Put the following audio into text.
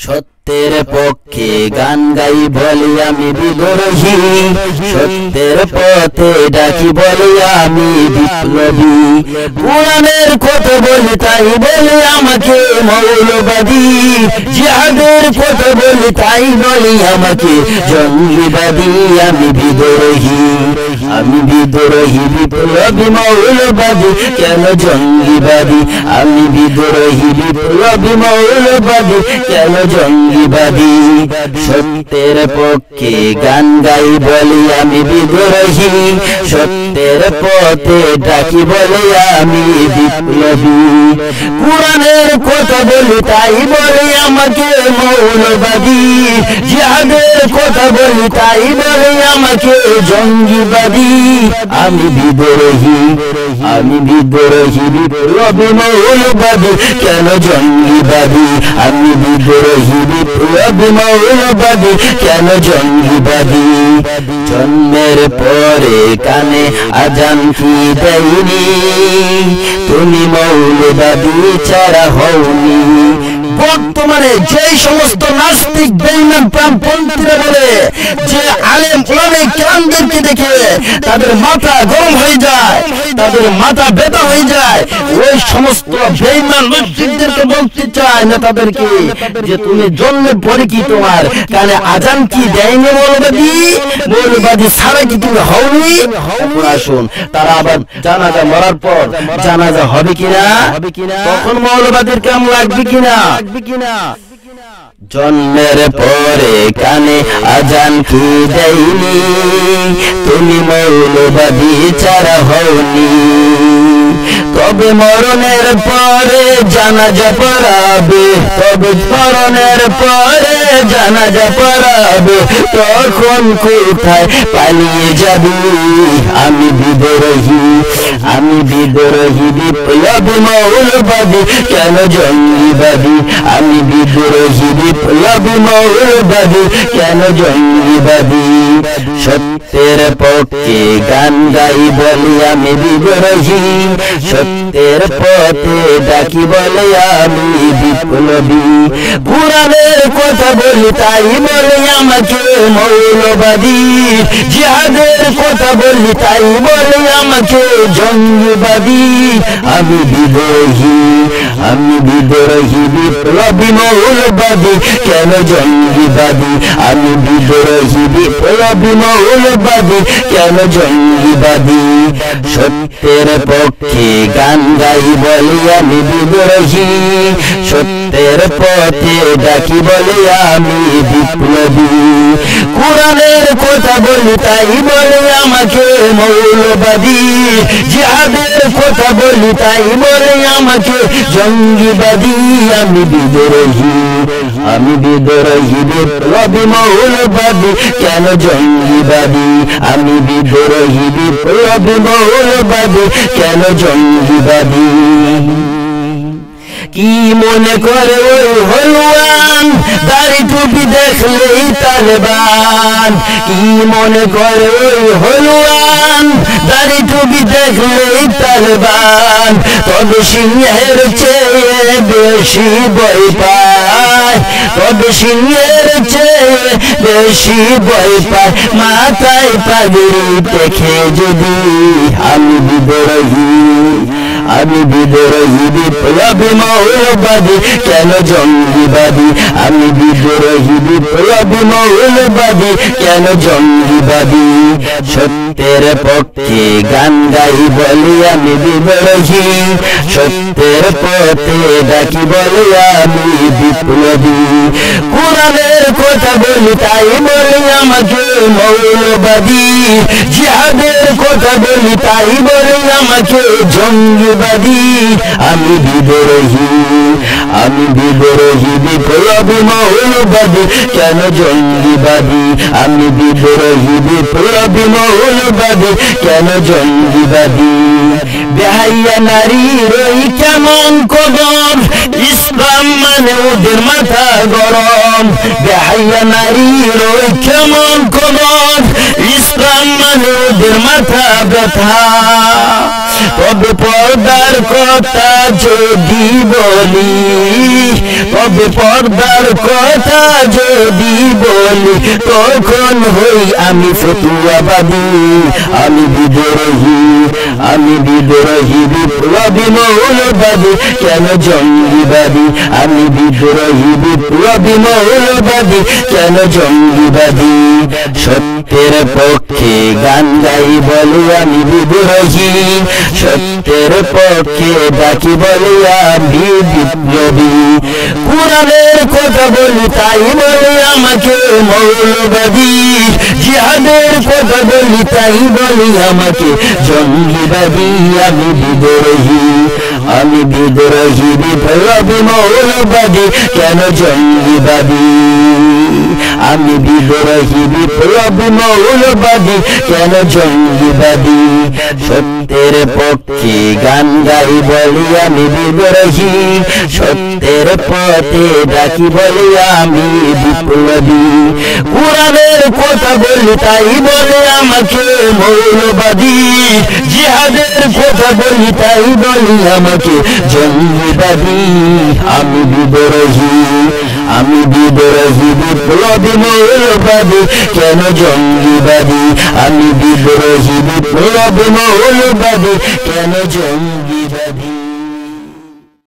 সত্যের পক্ষে গান গাই বলি আমি বিদ্রোহী, সত্যের পথে ডাকি বলি আমি বিপ্লবী। কোরআনের কথা বলি তাই বলি আমাকে মৌলবাদী, জিহাদের কথা বলি তাই বলি আমাকে জঙ্গিবাদী। আমি বিদ্রোহী, আমি বিদ্রোহী, বিপ্লবী, মৌলবাদী, কেন জঙ্গিবাদী? আমি বিদ্রোহী, বিপ্লবী, মৌলবাদী, কেন জঙ্গিবাদী? সত্যের পক্ষে গান গাই বলি আমি বিদ্রোহী, সত্যের পথে ডাকি বলি আমি বিপ্লবী। কোরআনের কথা বলি তাই বলি আমাকে মৌলবাদী, জিহাদের কথা বলি তাই বলি আমাকে জঙ্গিবাদী। আমি বিদ্রোহী, আমি বিদ্রোহী, বিপ্লবী, মৌলবাদী, কেন জঙ্গিবাদী? আমি বিদ্রোহী, বিপ্লবী, মৌলবাদী, কেন জঙ্গিবাদী? জন্মের পরে কানে আজান কি দেয়নি, তুমি মৌলবাদী ছাড়া হওনি। বর্তমানে যেই সমস্ত নাস্তিক বেঈমান প্রাণপন্থীরা বলে যে আলেম ওলামা কেরামদেরকে দেখে তাদের মাথা গরম হয়ে যায়, তাদের মাথা ব্যথা হয়ে যায়, ওই সমস্ত বেঈমান মুশরিকদেরকে বলতে চায় না তাদেরকে যে তুমি জন্মের পরে কি তোমার কানে আজান কি দেয়নি মৌলবাদী? মৌলবাদী ছাড়া কি তুমি হওনি? আসুন, তারা আবার জানাজা মরার পর জানাজা হবে কিনা, তখন মৌলবাদীর কেমন লাগবে কিনা? জন্মের পরে কানে আজান কি দেয়নি, তুমি মৌলবাদী ছাড়া হওনি। তবে মরণের পরে জানাজা পড়াবে, তবে মরণের পরে জানাজা পড়াবে, তখন কোথায় পালিয়ে যাবি? আমি বিদ্রোহী, আমি বিদ্রোহী, বিপ্লবী, মৌলবাদী, কেন জঙ্গিবাদী? আমি বিদ্রোহী, বিপ্লবী, মৌলবাদী, কেন জঙ্গিবাদী? সত্যের পক্ষে গান গাই বলি আমি বিদ্রোহী, সত্যের পথে ডাকি বলে আমি বিপ্লবী। কোরআনের কথা বলি তাই বলি আমাকে মৌলবাদী, জিহাদের কথা বলি তাই বলি আমাকে জঙ্গিবাদী। আমি বিদ্রোহী, আমি বিদ্রোহী, বিপ্লবী, মৌলবাদী, কেন জঙ্গিবাদী? আমি বিদ্রোহী, বিপ্লবী, মৌলবাদী, কেন জঙ্গিবাদী? সত্যের পক্ষে গান গাই বলি আমি বিদ্রোহী, সত্যের পথে ডাকি বলি আমি বিপ্লবী। কোরআনের কথা বলি তাই বলি আমাকে মৌলবাদী, জিহাদের কথা বলি তাই বলি আমাকে জঙ্গিবাদী। আমি বিদ্রোহী, আমি বিদ্রোহী, বিপ্লবী, মৌলবাদী, কেন জঙ্গিবাদী? আমি বিদ্রোহী, বিপ্লবী, মৌলবাদী, কেন জঙ্গিবাদী? কি মনে করে ওই হলুয়ান দাড়ি টুপি দেখলেই তালেবান? কি মনে করে ওই হলুয়ান দাড়ি টুপি দেখলেই তালেবান? তবে সিংহের চেয়ে বেশি ভয় পায়, তবে সিংহের চেয়ে বেশি ভয় পায় মাথায় পাগড়ি দেখে যদি। আমি বিদ্রোহী, আমি বিদ্রোহী, বিপ্লবী, মৌলবাদী, কেন জঙ্গিবাদী? আমি বিদ্রোহী, বিপ্লবী, মৌলবাদী, কেন জঙ্গিবাদী? সত্যের পক্ষে গান গাই বলি আমি বিদ্রোহী, সত্যের পথে ডাকি বলি আমি বিপ্লবী। কোরআনের কথা বলি তাই বলি আমাকে মৌলবাদী, জিহাদের কথা বলি তাই বলি আমাকে জঙ্গিবাদী। আমি বিদ্রোহী, আমি বিদ্রোহী, বিপ্লবী, মৌলবাদী, কেন জঙ্গিবাদী? আমি বিদ্রোহী, বিপ্লবী, মৌলবাদী, কেন জঙ্গিবাদী? বেহাইয়া নারীর ওই কেমন কদর, ইসলাম মানে ওদের মাথা গরম। বেহাইয়া নারীর ওই কেমন কদর, ইসলাম মানে ওদের মাথা ব্যথা। তবে পর্দার কথা যদি বলি, হবে পর্দার কথা যদি বলি তখন হই আমি ফতুয়াবাদী আমি বিদ্রোহী বিপ্লবী মৌলবাদী কেন জঙ্গিবাদী আমি বিদ্রোহী বিপ্লবী মৌলবাদী কেন জঙ্গিবাদী সত্যের পক্ষে গান গাই বলি আমি বিদ্রোহী সত্যের পক্ষে ডাকি বলি আমি বিপ্লবী কুরআনের কথা বলি তাই বলে আমাকে মৌলবাদী জিহাদের কথা বলি তাই বলি আমাকে জঙ্গিবাদী আমি বিদ্রোহী বিপ্লবী মৌলবাদী কেন জঙ্গিবাদী আমি বিদ্রোহী বিপ্লবী মৌলবাদী কেন জঙ্গিবাদী সত্যের পক্ষে গান গাই বলি আমি বিদ্রোহী সত্যের পথে ডাকি বলি আমি বিপ্লবী কুরআনের কথা বলি তাই বলে আমাকে মৌলবাদী জিহাদের কথা বলি তাই বলি আমাকে জঙ্গিবাদী আমি বিদ্রোহী বিপ্লবী মৌলবাদী কেন জঙ্গিবাদী আমি বিদ্রোহী বিপ্লবী মৌলবাদী কেন জঙ্গিবাদী।